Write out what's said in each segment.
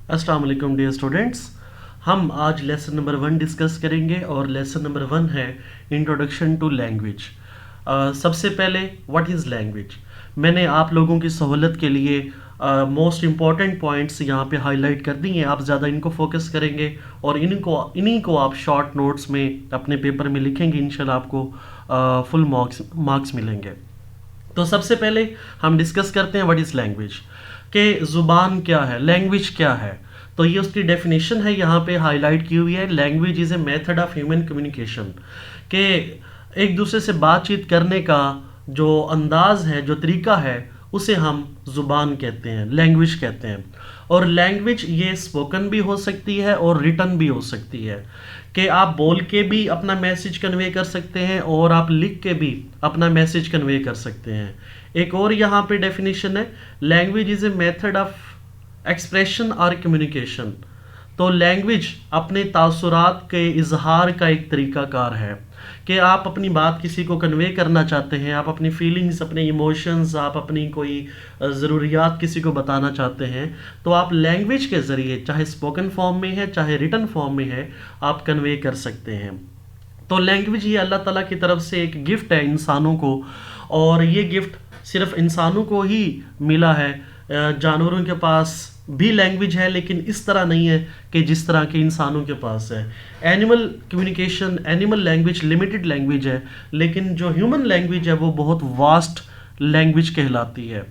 अस्सलाम वालेकुम dear students. हम आज लेसन नंबर 1 डिस्कस करेंगे और लेसन नंबर 1 है इंट्रोडक्शन टू लैंग्वेज। सबसे पहले व्हाट इज़ लैंग्वेज। मैंने आप लोगों की सहूलत के लिए मोस्ट इम्पॉर्टेंट पॉइंट्स यहाँ पे हाईलाइट कर दिए हैं। आप ज़्यादा इनको फोकस करेंगे और इन्हीं को आप शॉर्ट नोट्स में अपने पेपर में लिखेंगे। इंशाल्लाह आपको फुल मार्क्स मिलेंगे। तो सबसे पहले हम डिस्कस करते हैं व्हाट इज़ लैंग्वेज, कि ज़ुबान क्या है, लैंग्वेज क्या है। तो ये उसकी डेफिनेशन है, यहाँ पे हाईलाइट की हुई है। Language is a method of human communication, कि एक दूसरे से बातचीत करने का जो अंदाज है, जो तरीका है, उसे हम ज़ुबान कहते हैं, लैंग्वेज कहते हैं। और लैंग्वेज ये स्पोकन भी हो सकती है और रिटन भी हो सकती है, कि आप बोल के भी अपना मैसेज कन्वे कर सकते हैं और आप लिख के भी अपना मैसेज कन्वे कर सकते हैं। एक और यहाँ पे डेफिनेशन है, language is a method of expression और कम्युनिकेशन। तो लैंग्वेज अपने तासुरात के इजहार का एक तरीक़ाकार है, कि आप अपनी बात किसी को कन्वे करना चाहते हैं, आप अपनी फीलिंग्स, अपने इमोशंस, आप अपनी कोई ज़रूरियात किसी को बताना चाहते हैं, तो आप लैंग्वेज के ज़रिए, चाहे स्पोकन फॉर्म में है चाहे रिटन फॉर्म में है, आप कन्वे कर सकते हैं। तो लैंग्वेज ये अल्लाह ताला की तरफ से एक गिफ्ट है इंसानों को, और ये गिफ्ट सिर्फ इंसानों को ही मिला है। जानवरों के पास भी लैंग्वेज है, लेकिन इस तरह नहीं है कि जिस तरह के इंसानों के पास है। Animal communication, animal language limited language है, लेकिन जो ह्यूमन लैंग्वेज है वो बहुत वास्ट लैंग्वेज कहलाती है।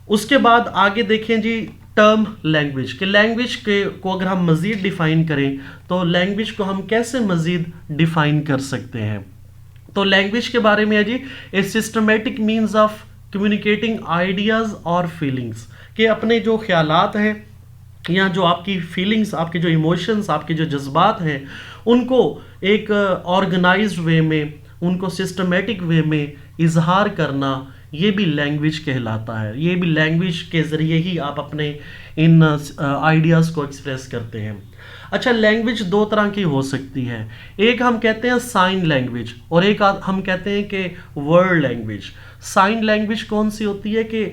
उसके बाद आगे देखें जी, टर्म लैंग्वेज, के लैंग्वेज के को अगर हम मज़ीद डिफ़ाइन करें तो लैंग्वेज को हम कैसे मज़ीद डिफ़ाइन कर सकते हैं। तो लैंग्वेज के बारे में है जी, a systematic means of communicating ideas और फीलिंग्स, कि अपने जो ख्यालात हैं या जो आपकी फीलिंग्स, आपके जो इमोशंस, आपके जो जज्बात हैं, उनको एक ऑर्गेनाइज्ड वे में, उनको सिस्टमेटिक वे में इजहार करना, ये भी लैंग्वेज कहलाता है। ये भी लैंग्वेज के ज़रिए ही आप अपने इन आइडियाज़ को एक्सप्रेस करते हैं। अच्छा, लैंग्वेज दो तरह की हो सकती है। एक हम कहते हैं साइन लैंग्वेज, और एक हम कहते हैं कि वर्ड लैंग्वेज। साइन लैंग्वेज कौन सी होती है, कि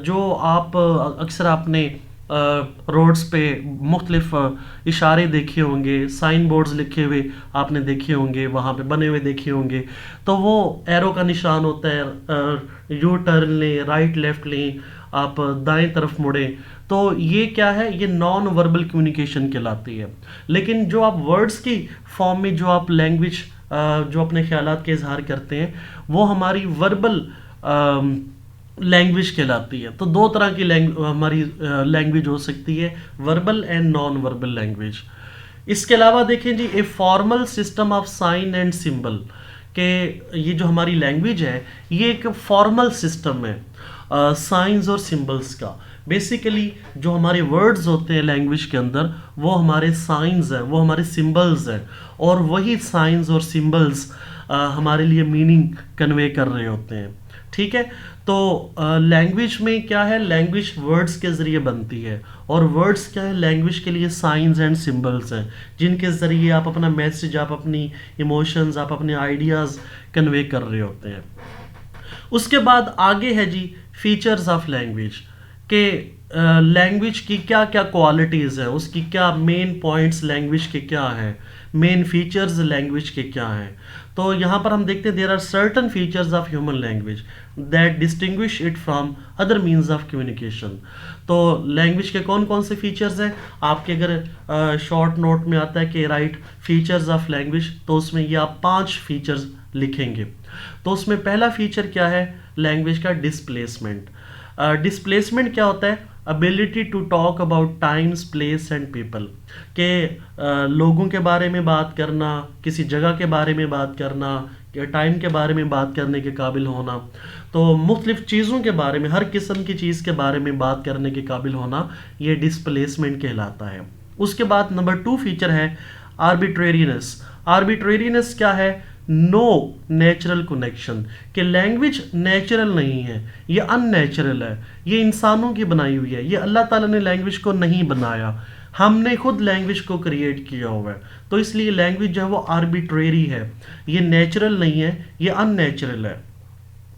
जो आप अक्सर आपने रोड्स पे मुख्तलिफ इशारे देखे होंगे, साइन बोर्ड्स लिखे हुए आपने देखे होंगे, वहाँ पे बने हुए देखे होंगे। तो वो एरो का निशान होता है, यू टर्न लें, राइट लेफ्ट लें, आप दाएं तरफ मुड़ें। तो ये क्या है, ये नॉन वर्बल कम्युनिकेशन कहलाती है। लेकिन जो आप वर्ड्स की फॉर्म में जो आप लैंग्वेज, जो अपने ख्यालात के इजहार करते हैं, वो हमारी वर्बल लैंग्वेज कहलाती है। तो दो तरह की हमारी लैंग्वेज हो सकती है, verbal and non verbal language. इसके अलावा देखें जी, a formal system of sign and symbol, के ये जो हमारी लैंग्वेज है ये एक फॉर्मल सिस्टम है साइंस और सिंबल्स का। बेसिकली जो हमारे वर्ड्स होते हैं लैंग्वेज के अंदर, वो हमारे साइंस हैं, वो हमारे सिंबल्स हैं, और वही साइंस और सिंबल्स हमारे लिए मीनिंग कन्वे कर रहे होते हैं। ठीक है, तो लैंग्वेज में क्या है, लैंग्वेज वर्ड्स के ज़रिए बनती है, और वर्ड्स क्या है, लैंग्वेज के लिए साइंस एंड सिंबल्स हैं, जिनके ज़रिए आप अपना मैसेज, आप अपनी इमोशंस, आप अपने आइडियाज़ कन्वे कर रहे होते हैं। उसके बाद आगे है जी, फीचर्स ऑफ लैंग्वेज, के लैंग्वेज की क्या क्या क्वालिटीज़ हैं, उसकी क्या मेन पॉइंट्स लैंग्वेज के क्या हैं, मेन फीचर्स लैंग्वेज के क्या हैं। तो यहाँ पर हम देखते हैं, there are certain features of human language that distinguish it from other means of communication. तो लैंग्वेज के कौन कौन से फीचर्स हैं, आपके अगर शॉर्ट नोट में आता है कि राइट फीचर्स ऑफ लैंग्वेज, तो उसमें ये आप 5 फीचर्स लिखेंगे। तो उसमें पहला फीचर क्या है, लैंग्वेज का डिस्प्लेसमेंट। डिस्प्लेसमेंट क्या होता है, ability to talk about times, place and people, के लोगों के बारे में बात करना, किसी जगह के बारे में बात करना, टाइम के बारे में बात करने के काबिल होना। तो मुख्तलिफ चीज़ों के बारे में, हर किस्म की चीज़ के बारे में बात करने के काबिल होना, ये डिस्प्लेसमेंट कहलाता है। उसके बाद नंबर 2 फीचर है आर्बिट्रेरीनेस। आर्बिट्रेरीनेस क्या है, नो नेचुरल कनेक्शन, कि लैंग्वेज नेचुरल नहीं है, ये अननेचुरल है, ये इंसानों की बनाई हुई है, ये अल्लाह ताला ने लैंग्वेज को नहीं बनाया, हमने खुद लैंग्वेज को क्रिएट किया हुआ है। तो इसलिए लैंग्वेज जो है वो आर्बिट्रेरी है, ये नेचुरल नहीं है, ये अननेचुरल है।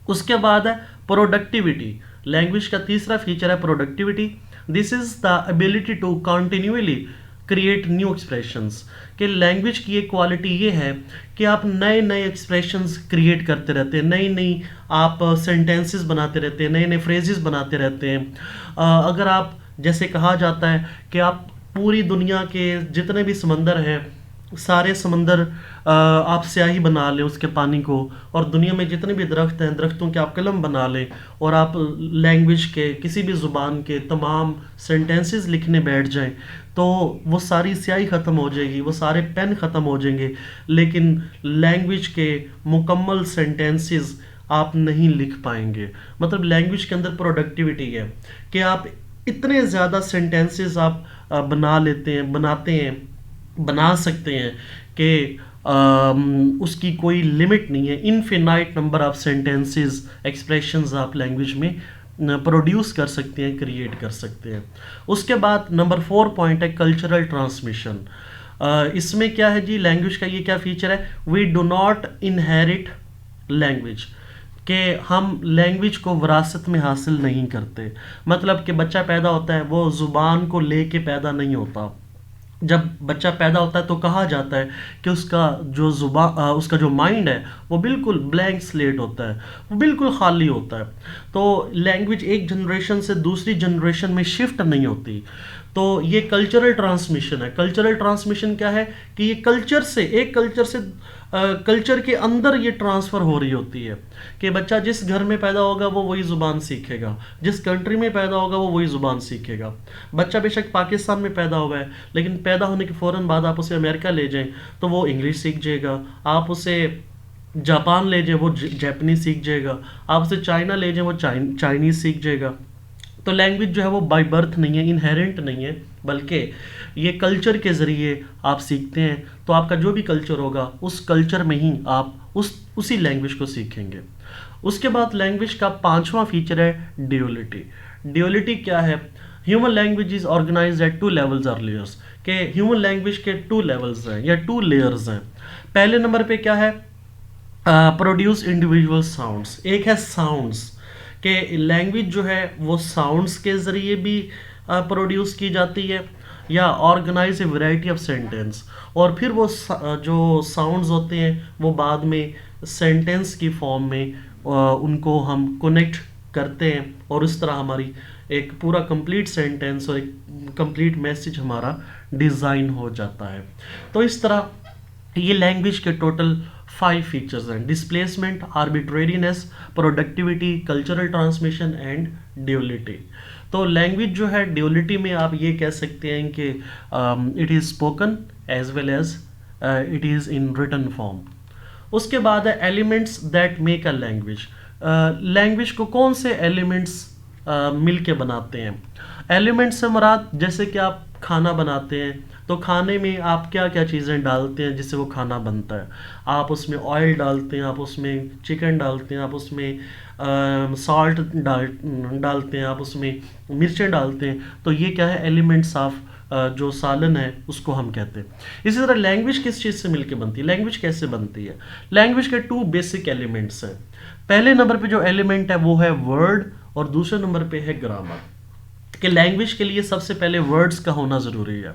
उसके बाद है प्रोडक्टिविटी। लैंग्वेज का तीसरा फीचर है productivity. This is the ability to continually create new expressions. कि लैंग्वेज की एक क्वालिटी ये है कि आप नए नए एक्सप्रेशंस क्रिएट करते रहते हैं, नई नई आप सेंटेंसेस बनाते रहते हैं, नए नए फ्रेजेस बनाते रहते हैं। अगर आप, जैसे कहा जाता है कि आप पूरी दुनिया के जितने भी समंदर हैं, सारे समंदर आप स्याही बना लें उसके पानी को, और दुनिया में जितने भी दरख्त हैं, दरख्तों के आप कलम बना लें, और आप लैंग्वेज के किसी भी ज़ुबान के तमाम सेंटेंसेस लिखने बैठ जाएं, तो वो सारी स्याही ख़त्म हो जाएगी, वो सारे पेन ख़त्म हो जाएंगे, लेकिन लैंग्वेज के मुकम्मल सेंटेंसेस आप नहीं लिख पाएंगे। मतलब लैंग्वेज के अंदर प्रोडक्टिविटी है कि आप इतने ज़्यादा सेंटेंसेस आप बनाते हैं, बना सकते हैं कि उसकी कोई लिमिट नहीं है। Infinite number of sentences, expressions आप लैंग्वेज में प्रोड्यूस कर सकते हैं, क्रिएट कर सकते हैं। उसके बाद नंबर 4 पॉइंट है कल्चरल ट्रांसमिशन। इसमें क्या है जी, लैंग्वेज का ये क्या फीचर है, we do not inherit language, कि हम लैंग्वेज को विरासत में हासिल नहीं करते। मतलब कि बच्चा पैदा होता है, वो ज़ुबान को लेके पैदा नहीं होता। जब बच्चा पैदा होता है तो कहा जाता है कि उसका जो माइंड है वो बिल्कुल ब्लैंक स्लेट होता है, वो बिल्कुल खाली होता है। तो लैंग्वेज एक जनरेशन से दूसरी जनरेशन में शिफ्ट नहीं होती। तो ये कल्चरल ट्रांसमिशन है। कल्चरल ट्रांसमिशन क्या है कि ये एक कल्चर से कल्चर के अंदर ये ट्रांसफ़र हो रही होती है कि बच्चा जिस घर में पैदा होगा वो वही ज़ुबान सीखेगा, जिस कंट्री में पैदा होगा वो वही ज़ुबान सीखेगा। बच्चा बेशक पाकिस्तान में पैदा हुआ है, लेकिन पैदा होने के फ़ौरन बाद आप उसे अमेरिका ले जाएं तो वो इंग्लिश सीख जाएगा। आप उसे जापान ले जाएं, वो जैपनीज सीख जाएगा। आप उसे चाइना ले जाएं, वो चाइनीज़ सीख जाएगा। तो लैंग्वेज जो है वो बाय बर्थ नहीं है, इनहेरेंट नहीं है, बल्कि ये कल्चर के ज़रिए आप सीखते हैं। तो आपका जो भी कल्चर होगा उस कल्चर में ही आप उसी लैंग्वेज को सीखेंगे। उसके बाद लैंग्वेज का 5वां फीचर है ड्यूअलिटी। ड्यूअलिटी क्या है, human language is organised at 2 levels और लेयर्स। के ह्यूमन लैंग्वेज के 2 लेवल्स हैं या 2 लेयर्स हैं। पहले नंबर पे क्या है, प्रोड्यूस इंडिविजुअल साउंड्स। एक है साउंड्स, कि लैंग्वेज जो है वो साउंड्स के ज़रिए भी प्रोड्यूस की जाती है, या organise a variety of sentence, और फिर वो जो साउंड्स होते हैं वो बाद में सेंटेंस की फॉर्म में उनको हम कनेक्ट करते हैं, और इस तरह हमारी एक पूरा कंप्लीट सेंटेंस और एक कंप्लीट मैसेज हमारा डिज़ाइन हो जाता है। तो इस तरह ये लैंग्वेज के टोटल 5 फीचर्स हैं: displacement, arbitrariness, productivity, cultural transmission and duality. तो लैंग्वेज जो है ड्यूअलिटी में आप ये कह सकते हैं कि it is spoken as well as it is in written form. उसके बाद है elements that make a language. Language को कौन से एलिमेंट्स मिल के बनाते हैं। एलिमेंट्स से मुराद, जैसे कि आप खाना बनाते हैं तो खाने में आप क्या क्या चीज़ें डालते हैं जिससे वो खाना बनता है। आप उसमें ऑयल डालते हैं, आप उसमें चिकन डालते हैं, आप उसमें सॉल्ट डालते हैं, आप उसमें मिर्चें डालते हैं। तो ये क्या है, एलिमेंट्स ऑफ जो सालन है उसको हम कहते हैं। इसी तरह लैंग्वेज किस चीज़ से मिलके बनती है, लैंग्वेज कैसे बनती है। लैंग्वेज के 2 बेसिक एलिमेंट्स हैं। पहले नंबर पे जो एलिमेंट है वो है वर्ड, और दूसरे नंबर पे है ग्रामर। कि लैंग्वेज के लिए सबसे पहले वर्ड्स का होना ज़रूरी है।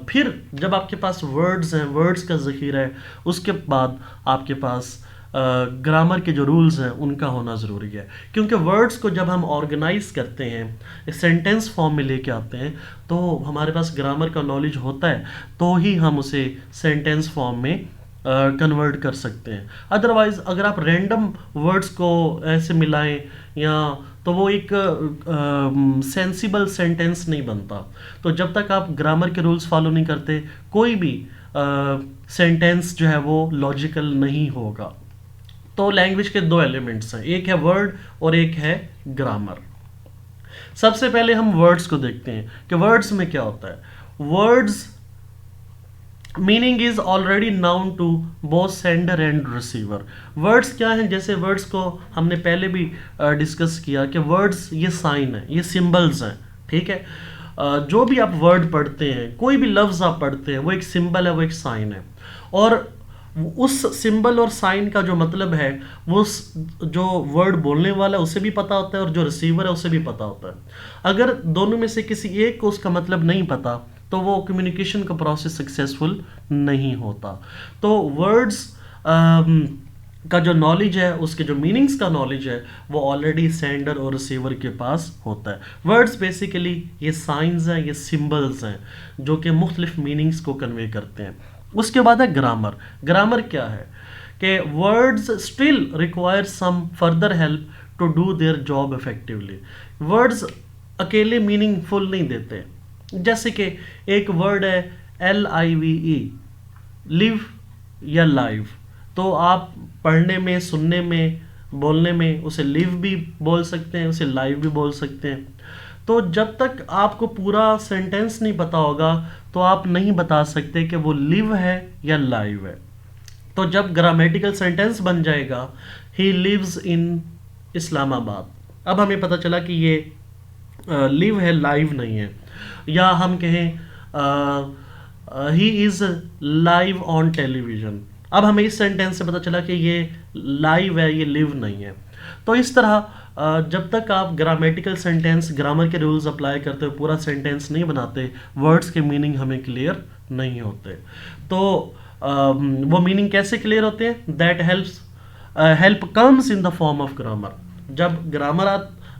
फिर जब आपके पास वर्ड्स हैं, वर्ड्स का ज़ख़ीरा है, उसके बाद आपके पास ग्रामर के जो रूल्स हैं उनका होना ज़रूरी है। क्योंकि वर्ड्स को जब हम ऑर्गेनाइज करते हैं, सेंटेंस फॉर्म में लेके आते हैं, तो हमारे पास ग्रामर का नॉलेज होता है, तो ही हम उसे सेंटेंस फॉर्म में कन्वर्ट कर सकते हैं। अदरवाइज़ अगर आप रैंडम वर्ड्स को ऐसे मिलाएं या, तो वो एक सेंसिबल सेंटेंस नहीं बनता। तो जब तक आप ग्रामर के रूल्स फॉलो नहीं करते, कोई भी सेंटेंस जो है वो लॉजिकल नहीं होगा। तो लैंग्वेज के 2 एलिमेंट्स हैं, एक है वर्ड और एक है ग्रामर। सबसे पहले हम वर्ड्स को देखते हैं कि वर्ड्स में क्या होता है। Words meaning is already known to both sender and receiver. Words क्या हैं, जैसे वर्ड्स को हमने पहले भी डिस्कस किया कि वर्ड्स ये साइन है, ये सिंबल्स हैं, ठीक है। जो भी आप वर्ड पढ़ते हैं, कोई भी लफ्ज़ आप पढ़ते हैं, वो एक सिंबल है, वो एक साइन है। और उस सिंबल और साइन का जो मतलब है वो जो वर्ड बोलने वाला है उसे भी पता होता है और जो रिसीवर है उसे भी पता होता है। अगर दोनों में से किसी एक को उसका मतलब नहीं पता तो वो कम्युनिकेशन का प्रोसेस सक्सेसफुल नहीं होता। तो वर्ड्स का जो नॉलेज है, उसके जो मीनिंग्स का नॉलेज है, वो ऑलरेडी सेंडर और रिसीवर के पास होता है। वर्ड्स बेसिकली ये साइंस हैं, ये सिंबल्स हैं जो कि मुख्तलिफ मीनिंग्स को कन्वे करते हैं। उसके बाद है ग्रामर। ग्रामर क्या है कि words still require some further help to do their job effectively. Words अकेले मीनिंगफुल नहीं देते। जैसे कि एक वर्ड है LIVE, लिव या लाइव, तो आप पढ़ने में, सुनने में, बोलने में उसे लिव भी बोल सकते हैं, उसे लाइव भी बोल सकते हैं। तो जब तक आपको पूरा सेंटेंस नहीं पता होगा तो आप नहीं बता सकते कि वो लिव है या लाइव है। तो जब ग्रामेटिकल सेंटेंस बन जाएगा ही लिव्स इन इस्लामाबाद, अब हमें पता चला कि ये लिव है, लाइव नहीं है। या हम कहें he is live on television, अब हमें इस सेंटेंस से पता चला कि ये लाइव है, ये लिव नहीं है। तो इस तरह जब तक आप ग्रामेटिकल सेंटेंस, ग्रामर के रूल्स अप्लाई करते हो, पूरा सेंटेंस नहीं बनाते, वर्ड्स के मीनिंग हमें क्लियर नहीं होते। तो वो मीनिंग कैसे क्लियर होते हैं? That help comes in the form of grammar. जब ग्रामर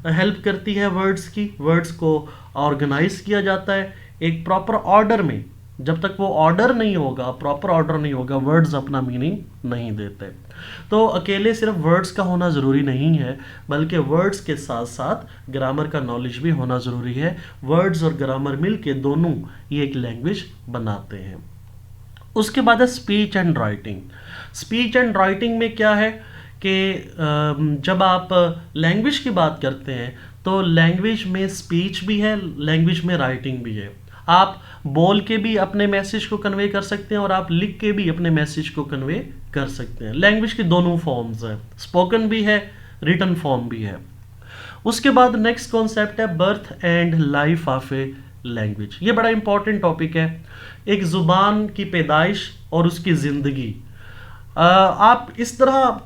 हेल्प करती है वर्ड्स की, वर्ड्स को ऑर्गेनाइज किया जाता है एक प्रॉपर ऑर्डर में। जब तक वो ऑर्डर नहीं होगा, प्रॉपर ऑर्डर नहीं होगा, वर्ड्स अपना मीनिंग नहीं देते। तो अकेले सिर्फ वर्ड्स का होना ज़रूरी नहीं है, बल्कि वर्ड्स के साथ साथ ग्रामर का नॉलेज भी होना ज़रूरी है। वर्ड्स और ग्रामर मिलके दोनों ये एक लैंग्वेज बनाते हैं। उसके बाद है speech and writing. Speech and writing में क्या है कि जब आप लैंग्वेज की बात करते हैं तो लैंग्वेज में स्पीच भी है, लैंग्वेज में राइटिंग भी है। आप बोल के भी अपने मैसेज को कन्वे कर सकते हैं और आप लिख के भी अपने मैसेज को कन्वे कर सकते हैं। लैंग्वेज की दोनों फॉर्म्स हैं, स्पोकन भी है, रिटन फॉर्म भी है। उसके बाद नेक्स्ट कॉन्सेप्ट है birth and life of a language. ये बड़ा इंपॉर्टेंट टॉपिक है। एक ज़ुबान की पैदाइश और उसकी ज़िंदगी। आप इस तरह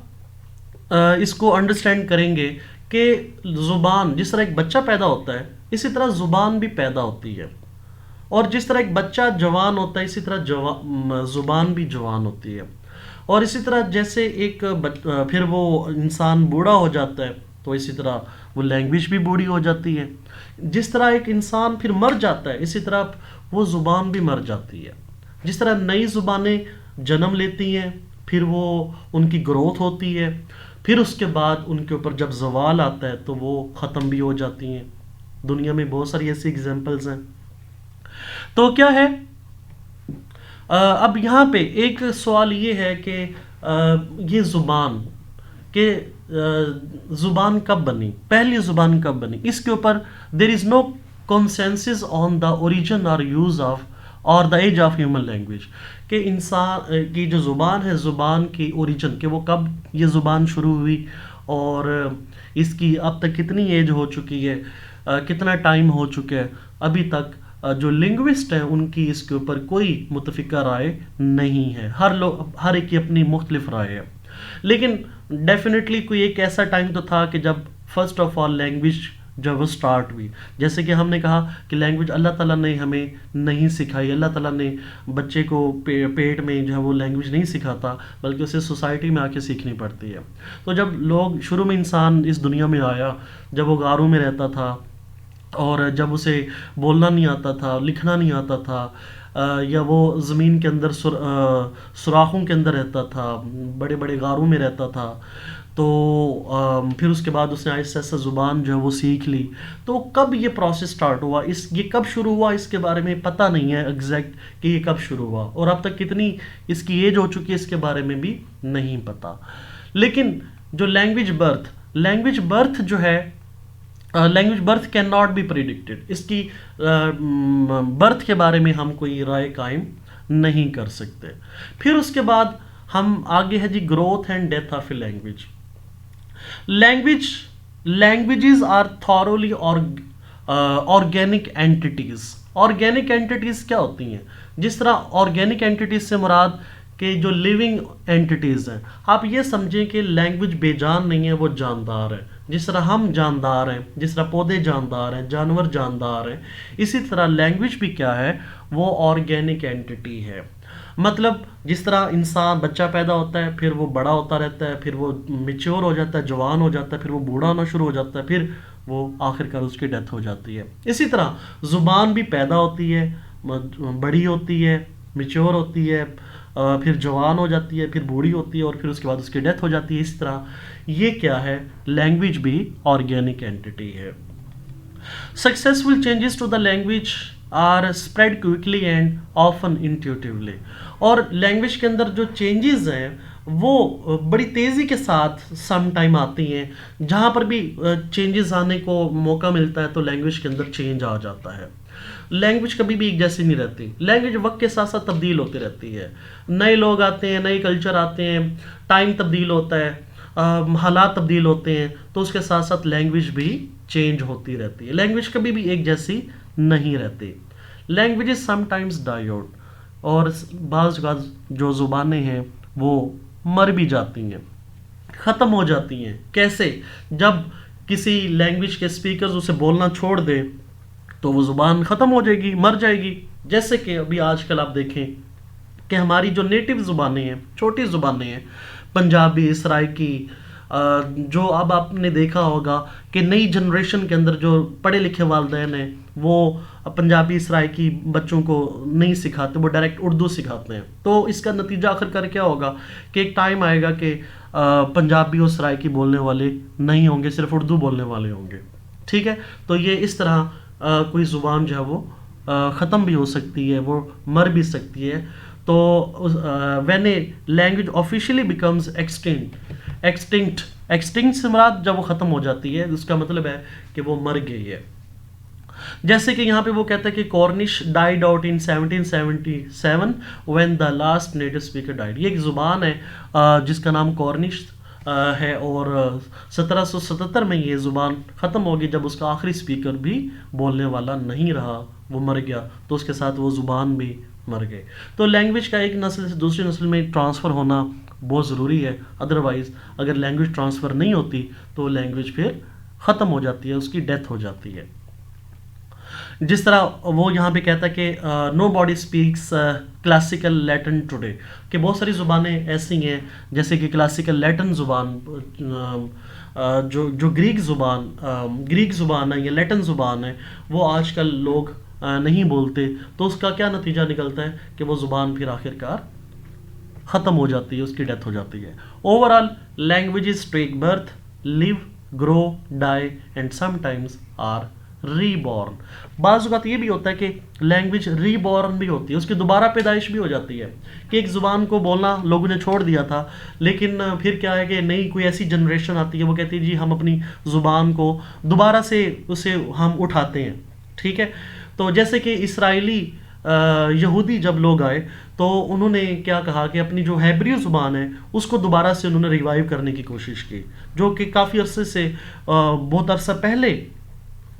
इसको अंडरस्टैंड करेंगे कि ज़ुबान, जिस तरह एक बच्चा पैदा होता है इसी तरह ज़ुबान भी पैदा होती है, और जिस तरह एक बच्चा जवान होता है इसी तरह ज़ुबान भी जवान होती है। और इसी तरह जैसे फिर वो इंसान बूढ़ा हो जाता है तो इसी तरह वो लैंग्वेज भी बूढ़ी हो जाती है। जिस तरह एक इंसान फिर मर जाता है इसी तरह वो ज़ुबान भी मर जाती है। जिस तरह नई ज़ुबानें जन्म लेती हैं, फिर वो उनकी ग्रोथ होती है, फिर उसके बाद उनके ऊपर जब ज़वाल आता है तो वो ख़त्म भी हो जाती हैं। दुनिया में बहुत सारी ऐसी एग्जांपल्स हैं। तो क्या है, अब यहाँ पे एक सवाल ये है कि ये ज़ुबान के ज़ुबान कब बनी, पहली ज़ुबान कब बनी, इसके ऊपर there is no consensus on the origin और यूज़ ऑफ और the age of human language. कि इंसान की जो ज़ुबान है, ज़ुबान की ओरिजिन, कि वो कब ये ज़ुबान शुरू हुई और इसकी अब तक कितनी एज हो चुकी है, कितना टाइम हो चुका है, अभी तक जो लिंग्विस्ट हैं उनकी इसके ऊपर कोई मुतफिका राय नहीं है। हर एक की अपनी मुख्तलिफ राय है। लेकिन डेफिनेटली कोई एक ऐसा टाइम तो था कि जब फर्स्ट ऑफ ऑल लैंग्वेज जब वो स्टार्ट हुई। जैसे कि हमने कहा कि लैंग्वेज अल्लाह ताला ने हमें नहीं सिखाई। अल्लाह ताला ने बच्चे को पेट में जो है वो लैंग्वेज नहीं सिखाता, बल्कि उसे सोसाइटी में आके सीखनी पड़ती है। तो जब लोग शुरू में इंसान इस दुनिया में आया, जब वो गारों में रहता था और जब उसे बोलना नहीं आता था, लिखना नहीं आता था, या वो ज़मीन के अंदर सुराखों के अंदर रहता था, बड़े बड़े गारों में रहता था, तो फिर उसके बाद उसने आहिस्ता आहिस्ता ज़ुबान जो है वो सीख ली। तो कब ये प्रोसेस स्टार्ट हुआ, ये कब शुरू हुआ, इसके बारे में पता नहीं है एग्जैक्ट कि ये कब शुरू हुआ, और अब तक कितनी इसकी एज हो चुकी है इसके बारे में भी नहीं पता। लेकिन जो लैंग्वेज बर्थ जो है, language birth can not be predicted. इसकी बर्थ के बारे में हम कोई राय कायम नहीं कर सकते। फिर उसके बाद हम आगे है जी growth and death of a language. Languages are thoroughly organic entities. Organic entities क्या होती हैं? जिस तरह ऑर्गेनिक एंटिटीज से मुराद कि जो लिविंग एंटिटीज़ हैं, आप ये समझें कि लैंग्वेज बेजान नहीं है, वो जानदार है। जिस तरह हम जानदार हैं, जिस तरह पौधे जानदार हैं, जानवर जानदार हैं, इसी तरह लैंग्वेज भी क्या है, वो ऑर्गेनिक एंटिटी है। मतलब जिस तरह इंसान बच्चा पैदा होता है, फिर वो बड़ा होता रहता है, फिर वो मिच्योर हो जाता है, जवान हो जाता है, फिर वो बूढ़ा होना शुरू हो जाता है, फिर वो आखिरकार उसकी डेथ हो जाती है। इसी तरह ज़ुबान भी पैदा होती है, बड़ी होती है, मिच्योर होती है, फिर जवान हो जाती है, फिर बूढ़ी होती है, और फिर उसके बाद उसकी डेथ हो जाती है। इस तरह ये क्या है, लैंग्वेज भी ऑर्गेनिक एंटिटी है। Successful changes to the language are spread quickly and often intuitively। और लैंग्वेज के अंदर जो चेंजेस हैं वो बड़ी तेज़ी के साथ सम टाइम आती हैं। जहाँ पर भी चेंजेस आने को मौका मिलता है तो लैंग्वेज के अंदर चेंज आ जाता है। लैंग्वेज कभी भी एक जैसी नहीं रहती, लैंग्वेज वक्त के साथ साथ तब्दील होती रहती है। नए लोग आते हैं, नए कल्चर आते हैं, टाइम तब्दील होता है, हालात तब्दील होते हैं, तो उसके साथ साथ लैंग्वेज भी चेंज होती रहती है। लैंग्वेज कभी भी एक जैसी नहीं रहती। लैंग्वेजेस समटाइम्स डाई आउट, और बाज़ जो ज़ुबानें हैं वो मर भी जाती हैं, ख़त्म हो जाती हैं। कैसे? जब किसी लैंग्वेज के स्पीकर्स उसे बोलना छोड़ दें तो वो ज़ुबान ख़त्म हो जाएगी, मर जाएगी। जैसे कि अभी आजकल आप देखें कि हमारी जो नेटिव ज़ुबानें हैं, छोटी ज़ुबानें हैं, पंजाबी, सराइकी, जो अब आपने देखा होगा कि नई जनरेशन के अंदर जो पढ़े लिखे वालिदैन हैं वो पंजाबी, सराइकी बच्चों को नहीं सिखाते, वो डायरेक्ट उर्दू सिखाते हैं। तो इसका नतीजा आखिरकार क्या होगा कि एक टाइम आएगा कि पंजाबी और सराइकी बोलने वाले नहीं होंगे, सिर्फ उर्दू बोलने वाले होंगे। ठीक है, तो ये इस तरह कोई ज़ुबान जो है वो ख़त्म भी हो सकती है, वो मर भी सकती है। तो when a language officially becomes extinct से मुराद जब वो ख़त्म हो जाती है, उसका मतलब है कि वो मर गई है। जैसे कि यहाँ पे वो कहता है कि Cornish died out in 1777 when the last native speaker died. ये एक ज़ुबान है जिसका नाम कॉर्निश है, और 1777 में ये ज़ुबान ख़त्म होगी जब उसका आखिरी स्पीकर भी बोलने वाला नहीं रहा, वो मर गया, तो उसके साथ वो ज़ुबान भी मर गए। तो लैंग्वेज का एक नस्ल से दूसरी नस्ल में ट्रांसफ़र होना बहुत ज़रूरी है। अदरवाइज़ अगर लैंग्वेज ट्रांसफ़र नहीं होती तो लैंग्वेज फिर ख़त्म हो जाती है, उसकी डेथ हो जाती है। जिस तरह वो यहाँ पे कहता है कि nobody speaks classical Latin today, कि बहुत सारी ज़ुबानें ऐसी हैं जैसे कि क्लासिकल लैटिन ज़ुबान, जो ग्रीक ज़ुबान है या लैटिन ज़ुबान है, वो आजकल लोग नहीं बोलते। तो उसका क्या नतीजा निकलता है कि वो ज़ुबान फिर आखिरकार ख़त्म हो जाती है, उसकी डेथ हो जाती है। Overall languages take birth, live, grow, die and sometimes are reborn. बाज़ औक़ात ये भी होता है कि लैंग्वेज रीबॉर्न भी होती है, उसकी दोबारा पैदाइश भी हो जाती है कि एक ज़ुबान को बोलना लोगों ने छोड़ दिया था, लेकिन फिर क्या है कि नई कोई ऐसी जनरेशन आती है, वो कहती है जी हम अपनी ज़ुबान को दोबारा से उसे हम उठाते हैं। ठीक है, तो जैसे कि इसराइली यहूदी जब लोग आए तो उन्होंने क्या कहा कि अपनी जो हेब्रियू ज़ुबान है उसको दोबारा से उन्होंने रिवाइव करने की कोशिश की, जो कि काफ़ी अरसे से बहुत अरसा पहले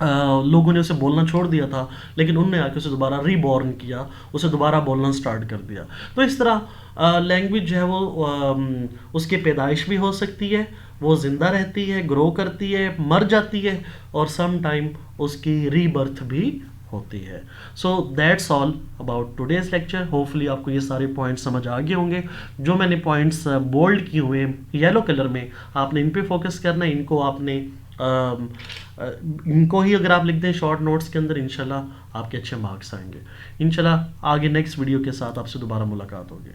लोगों ने उसे बोलना छोड़ दिया था, लेकिन उन्होंने आके उसे दोबारा रीबॉर्न किया, उसे दोबारा बोलना स्टार्ट कर दिया। तो इस तरह लैंग्वेज जो है वो उसकी पैदाइश भी हो सकती है, वो ज़िंदा रहती है, ग्रो करती है, मर जाती है, और सम टाइम उसकी रीबर्थ भी होती है। So that's all about today's lecture. Hopefully आपको ये सारे पॉइंट्स समझ आ गए होंगे। जो मैंने पॉइंट्स बोल्ड किए हुए येलो कलर में, आपने इन पे फोकस करना है, इनको आपने इनको ही अगर आप लिख दें शॉर्ट नोट्स के अंदर, इंशाल्लाह आपके अच्छे मार्क्स आएंगे। इंशाल्लाह आगे नेक्स्ट वीडियो के साथ आपसे दोबारा मुलाकात होगी।